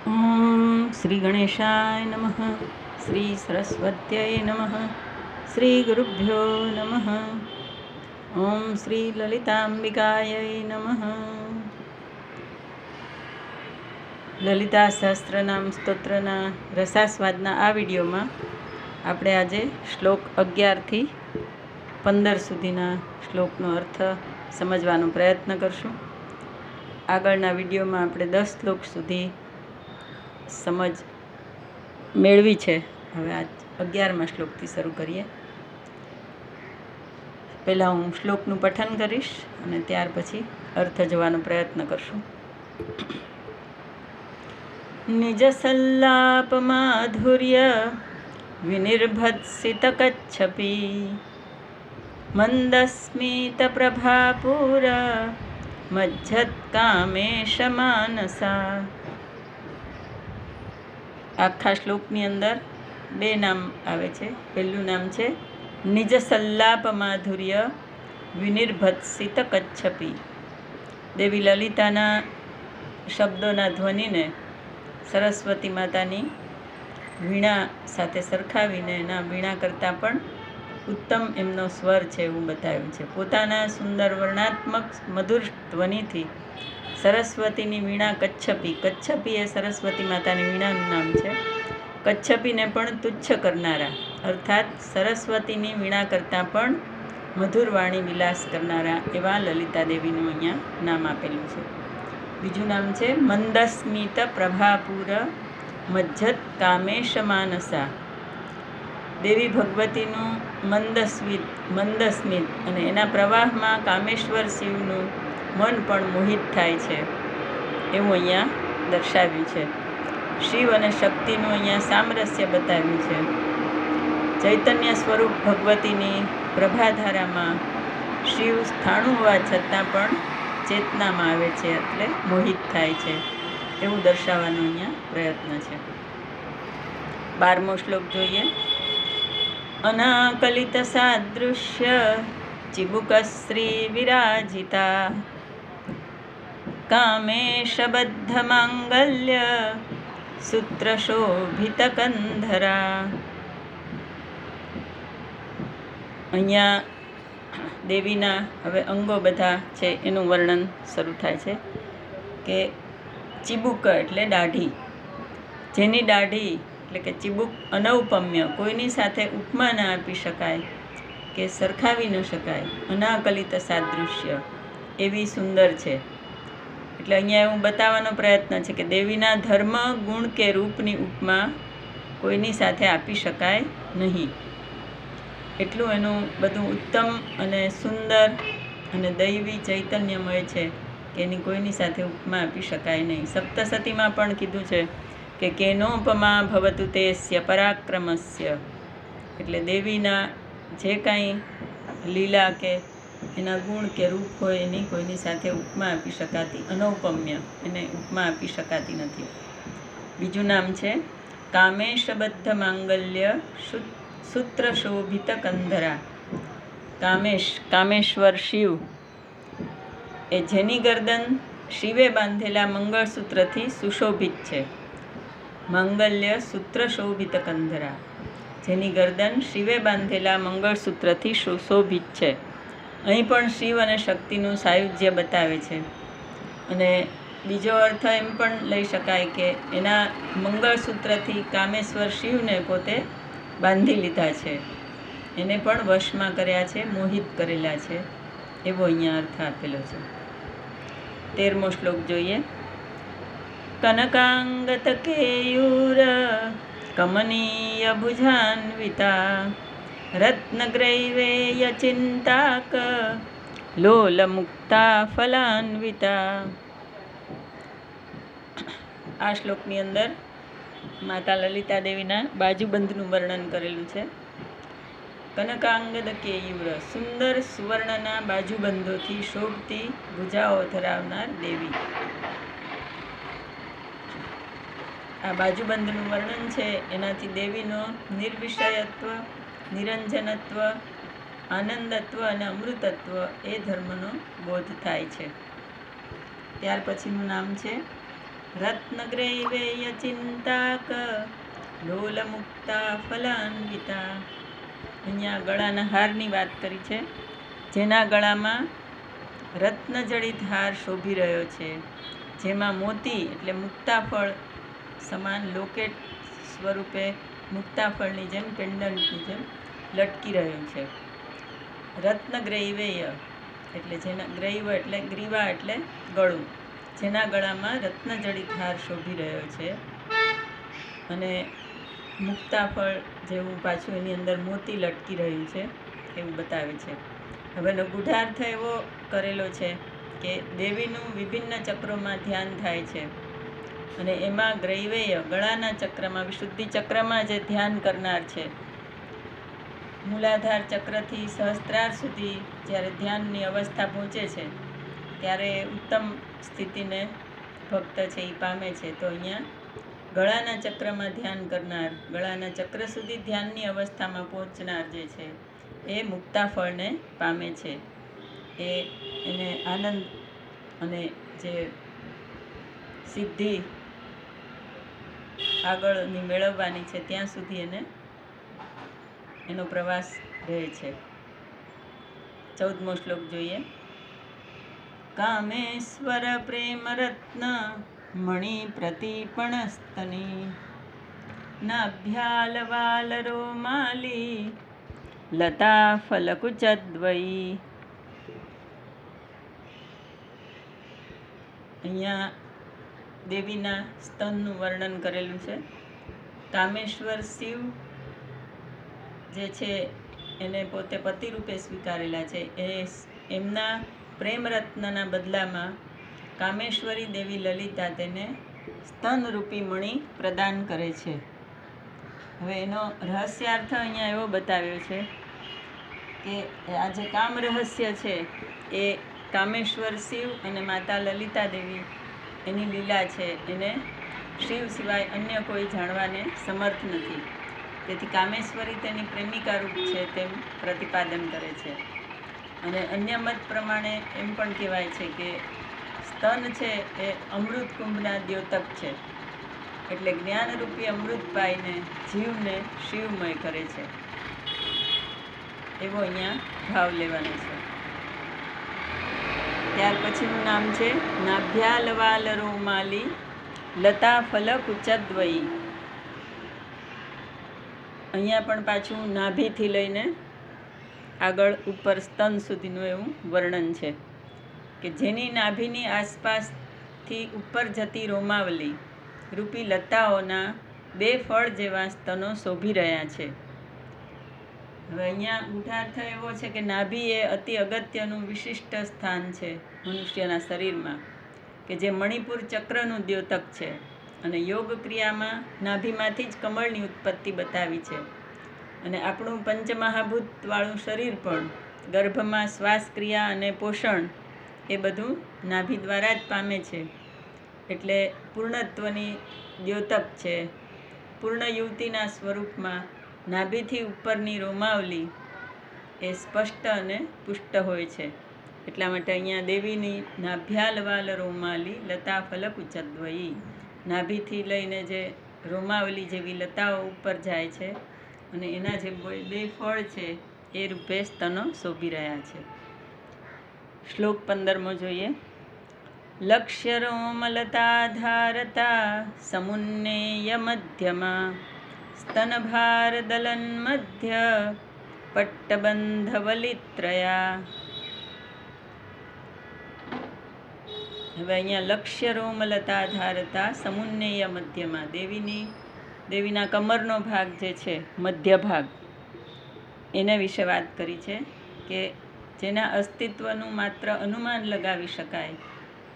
ઓમ શ્રી ગણેશાય નમઃ. શ્રી સરસ્વત્યય નમઃ. શ્રી ગુરુભ્યો નમઃ. ઓમ શ્રી લલિતાંબિકાય નમઃ. લલિતા સહસ્ત્રનામ સ્તોત્રના રસાસ્વાદના આ વિડીયોમાં આપણે આજે શ્લોક 11થી 15 સુધીના શ્લોકનો અર્થ સમજવાનો પ્રયત્ન કરશું. આગળના વિડીયોમાં આપણે 10 શ્લોક સુધી સમજ મેળવી છે. હવે આ 11મા શ્લોકથી શરૂ કરીએ. પહેલાં હું શ્લોકનું પઠન કરીશ અને ત્યાર પછી અર્થ જોવાનો પ્રયત્ન કરશું. નિજ સલ્લાપ માધુર્ય વિનિર્ભત્સિત કચ્છપી મંદસ્મિત પ્રભાપુર મજ્જત કામેશ માનસા. આખા શ્લોકની અંદર 2 નામ આવે છે. પહેલું નામ છે નિજ સલ્લાપ માધુર્ય વિનિર્ભત્સિત કચ્છપી. દેવી લલિતાના શબ્દોના ધ્વનિને સરસ્વતી માતાની વીણા સાથે સરખાવીને એના વીણા કરતાં પણ ઉત્તમ એમનો સ્વર છે એવું બતાવ્યું છે. પોતાના સુંદર વર્ણાત્મક મધુર ધ્વનિથી સરસ્વતીની વીણા કચ્છપી. કચ્છપી એ સરસ્વતી માતાની વીણાનું નામ છે. કચ્છપીને પણ તુચ્છ કરનારા, અર્થાત સરસ્વતીની વીણા કરતાં પણ મધુર વાણી વિલાસ કરનારા એવા લલિતા દેવીનું અહીંયા નામ આપેલું છે. બીજું નામ છે મંદસ્મિત પ્રભાપુર મજ્જત કામેશ માનસા. દેવી ભગવતીનું મંદસ્મિત અને એના પ્રવાહમાં કામેશ્વર શિવનું મન પણ મોહિત થાય છે એવું અહીંયા દર્શાવ્યું છે. શિવ અને શક્તિનું અહીંયા સામરસ્ય બતાવ્યું છે. ચૈતન્ય સ્વરૂપ ભગવતીની પ્રભાધારામાં શિવ સ્થાણું હોવા છતાં પણ ચેતનામાં આવે છે, એટલે મોહિત થાય છે એવું દર્શાવવાનો અહીંયા પ્રયત્ન છે. 12મો શ્લોક જોઈએ. અનાકલિત સાદૃશ્ય ચિબુકશ્રી વિરાજિતા કામેશબદ્ધ માંગલ્ય સૂત્ર શોભિત કંધરા. અહીંયા દેવીના હવે અંગો બધા છે એનું વર્ણન શરૂ થાય છે કે ચિબુક એટલે દાઢી. જેની દાઢી એટલે કે ચિબુક અનૌપમ્ય, કોઈની સાથે ઉપમા ના આપી શકાય કે સરખાવી ન શકાય, અનાકલિત સાદૃશ્ય એવી સુંદર છે. એટલે અહીંયા એવું બતાવવાનો પ્રયત્ન છે કે દેવીના ધર્મ, ગુણ કે રૂપની ઉપમા કોઈની સાથે આપી શકાય નહીં. એટલું એનું બધું ઉત્તમ અને સુંદર અને દૈવી ચૈતન્યમય છે કે એની કોઈની સાથે ઉપમા આપી શકાય નહીં. સપ્તસતીમાં પણ કીધું છે કે કેનોપમા ભવતુ તેસ્ય પરાક્રમસ્ય. એટલે દેવીના જે કાંઈ લીલા કે એના ગુણ કે રૂપ હોય એની કોઈની સાથે ઉપમા આપી શકાતી, અનૌપમ્ય, એને ઉપમા આપી શકાતી નથી. બીજું નામ છે કામેશબદ્ધ માંગલ્ય સૂત્ર શોભિત કંધરા. કામેશ્વર શિવ એ જેની ગરદન શિવે બાંધેલા મંગળસૂત્રથી સુશોભિત છે. માંગલ્ય સૂત્ર શોભિત કંધરા, જેની ગરદન શિવે બાંધેલા મંગળસૂત્રથી સુશોભિત છે. અહીં પણ શિવ અને શક્તિનું સાયુજ્ય બતાવે છે. અને બીજો અર્થ એમ પણ લઈ શકાય કે એના મંગળસૂત્રથી કામેશ્વર શિવને પોતે બાંધી લીધા છે, એને પણ વશમાં કર્યા છે, મોહિત કરેલા છે, એવો અહીંયા અર્થ આપેલો છે. 13મો શ્લોક જોઈએ. કનકાંગત કેયુર કમનીય ભુજાન્વિતા રત્નગ્રૈવેય ચિંતાક લોલ મુક્તા ફલાન્વિતા. આ શ્લોકની અંદર માતા લલિતા દેવીના બાજુબંધનું વર્ણન કરેલું છે. કનકાંગદ કેયુર, સુંદર સુવર્ણના બાજુબંધોથી શોભતી ભુજાઓ ધરાવનાર દેવી. આ બાજુબંધનું વર્ણન છે એનાથી દેવીનો નિર્વિષયત્વ, નિરંજનત્વ, આનંદત્વ અને અમૃતત્વ એ ધર્મનો બોધ થાય છે. ત્યાર પછીનું નામ છે રત્નગ્રૈવેય ચિંતાક લોલમુક્તા ફલાન્વિતા. અહીંયા ગળાના હારની વાત કરી છે, જેના ગળામાં રત્નજડિત હાર શોભી રહ્યો છે, જેમાં મોતી એટલે મુક્તાફળ સમાન લોકેટ સ્વરૂપે મુક્તાફળની જેમ પેન્ડન્ટની જેમ લટકી રહ્યું છે. રત્નગ્રૈવેય એટલે જેના ગ્રૈવ એટલે ગ્રીવા એટલે ગળું, જેના ગળામાં રત્નજડિત હાર શોભી રહ્યો છે અને મુક્તાફળ જેવું પાછું એની અંદર મોતી લટકી રહ્યું છે એવું બતાવે છે. હવેનો ગુઢાર્થ એવો કરેલો છે કે દેવીનું વિભિન્ન ચક્રોમાં ધ્યાન થાય છે અને એમાં ગ્રૈવેય ગળાના ચક્રમાં, વિશુદ્ધિ ચક્રમાં જે ધ્યાન કરનાર છે, મૂલાધાર ચક્રથી સહસ્ત્રાર સુધી જ્યારે ધ્યાનની અવસ્થા પહોંચે છે ત્યારે ઉત્તમ સ્થિતિને ભક્ત છે એ પામે છે. તો અહીંયા ગળાના ચક્રમાં ધ્યાન કરનાર, ગળાના ચક્ર સુધી ધ્યાનની અવસ્થામાં પહોંચનાર જે છે એ મુક્તાફળને પામે છે. એને આનંદ અને જે સિદ્ધિ આગળની મેળવવાની છે ત્યાં સુધી એનો પ્રવાસ રહે છે. 14મો શ્લોક જોઈએ. કામેશ્વર પ્રેમ રત્ન મણિ પ્રતિપણસ્તની નાભ્યાલવાલરો માલી લતા ફલકુચદ્વયી. અહીંયા દેવીના સ્તનનું વર્ણન કરેલું છે. કામેશ્વર શિવ જે છે એને પોતે પતિ રૂપે સ્વીકારેલા છે. એમના પ્રેમરત્નના બદલામાં કામેશ્વરી દેવી લલિતા તેને સ્તનરૂપી મણિ પ્રદાન કરે છે. હવે એનો રહસ્યાર્થ અહીંયા એવો બતાવ્યો છે કે આ જે કામ રહસ્ય છે એ કામેશ્વર શિવ અને માતા લલિતા દેવી એની લીલા છે, એને શિવ સિવાય અન્ય કોઈ જાણવાને સમર્થ નથી. તેથી કામેશ્વરી તેની પ્રેમિકા રૂપ છે તેમ પ્રતિપાદન કરે છે. અને અન્ય મત પ્રમાણે એમ પણ કહેવાય છે કે સ્તન છે એ અમૃત કુંભના દ્યોતક છે, એટલે જ્ઞાનરૂપી અમૃત પાઈને જીવને શિવમય કરે છે, એવો અહીંયા ભાવ લેવાનો છે. ત્યાર પછીનું નામ છે નાભ્યાલવાલરોમાલી લતા ફલક ઉચદ્વયી. અહીંયા પણ પાછું નાભીથી લઈને આગળ ઉપર સ્તન સુધીનું એવું વર્ણન છે કે જેની નાભીની આસપાસથી ઉપર જતી રોમાવલી રૂપી લતાઓના 2 ફળ જેવા સ્તનો શોભી રહ્યા છે. હવે અહીંયા ગુઢાર્થ એવો છે કે નાભી એ અતિ અગત્યનું વિશિષ્ટ સ્થાન છે મનુષ્યના શરીરમાં, કે જે મણિપુર ચક્રનું દ્યોતક છે અને યોગ ક્રિયામાં નાભીમાંથી જ કમળની ઉત્પત્તિ બતાવી છે. અને આપણું પંચમહાભૂતવાળું શરીર પણ ગર્ભમાં શ્વાસ ક્રિયા અને પોષણ એ બધું નાભી દ્વારા જ પામે છે. એટલે પૂર્ણત્વની દ્યોતક છે. પૂર્ણ યુવતીના સ્વરૂપમાં નાભીથી ઉપરની રોમાવલી એ સ્પષ્ટ અને પુષ્ટ હોય છે. એટલા માટે અહીંયા દેવીની નાભ્યાલવાલ રોમાલી લતા ફલક ઉચદ્વયી, નાભીથી લઈને જે રોમાવલી જેવી લતાઓ ઉપર જાય છે અને એના જે 2 ફળ છે એ રૂપે સ્તનો શોભી રહ્યા છે. શ્લોક 15મો જોઈએ. લક્ષ્ય રોમલતાધારતા સમુન્નેય મધ્યમા સ્તનભારદલન મધ્ય પટ્ટબંધવલિત્રયા. હવે અહીંયા લક્ષ્ય રોમલતા ધારતા સમુન્નેય મધ્યમાં દેવીના કમરનો ભાગ જે છે, મધ્ય ભાગ, એના વિશે વાત કરી છે કે જેના અસ્તિત્વનું માત્ર અનુમાન લગાવી શકાય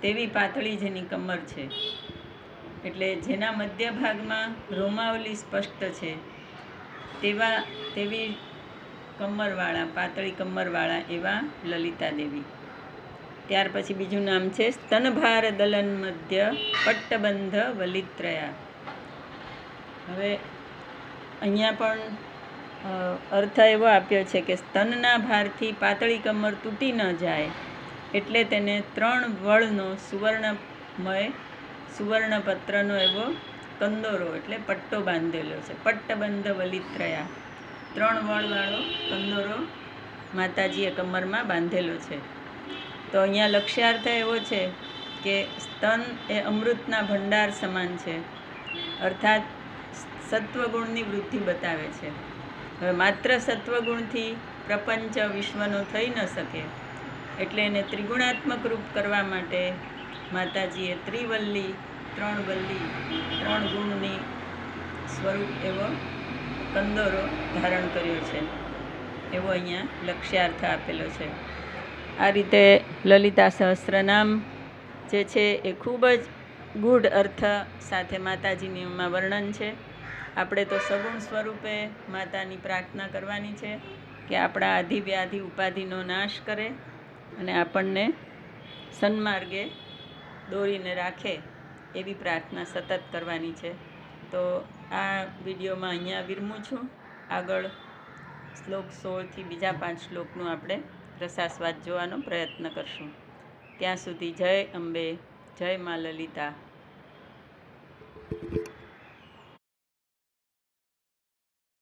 તેવી પાતળી જેની કમર છે. એટલે જેના મધ્ય ભાગમાં રોમાવલી સ્પષ્ટ છે તેવી કમરવાળા, પાતળી કમરવાળા એવા લલિતા દેવી. ત્યાર પછી બીજું નામ છે સ્તનભાર દલન મધ્ય પટ્ટબંધ વલિત્રયા. હવે અહીંયા પણ અર્થ એવો આપ્યો છે કે સ્તનના ભારથી પાતળી કમર તૂટી ન જાય એટલે તેને 3 વળનો સુવર્ણમય સુવર્ણપત્રનો એવો કંદોરો એટલે પટ્ટો બાંધેલો છે. પટ્ટબંધ વલિત્રયા, 3 વળવાળો કંદોરો માતાજીએ કમરમાં બાંધેલો છે. તો અહીંયા લક્ષ્યાર્થ એવો છે કે સ્તન એ અમૃતના ભંડાર સમાન છે, અર્થાત સત્વગુણની વૃદ્ધિ બતાવે છે. હવે માત્ર સત્વગુણથી પ્રપંચ વિશ્વનો થઈ ન શકે, એટલે એને ત્રિગુણાત્મક રૂપ કરવા માટે માતાજીએ ત્રિવલ્લી, 3 વલ્લી, 3 ગુણની સ્વરૂપ એવો કંદોરો ધારણ કર્યો છે, એવો અહીંયા લક્ષ્યાર્થ આપેલો છે. આ રીતે લલિતા સહસ્રનામ જે છે એ ખૂબ જ ગૂઢ અર્થ સાથે માતાજીની એમાં વર્ણન છે. આપણે તો સગુણ સ્વરૂપે માતાની પ્રાર્થના કરવાની છે કે આપણા આધિ વ્યાધિ ઉપાધિનો નાશ કરે અને આપણને સન્માર્ગે દોરીને રાખે, એવી પ્રાર્થના સતત કરવાની છે. તો આ વિડીયોમાં અહીંયા વિરમું છું. આગળ શ્લોક 16થી બીજા 5 શ્લોકનું આપણે રસાસ્વાદ જોવાનો પ્રયત્ન કરશું. ત્યાં સુધી જય અંબે, જય મા લલિતા.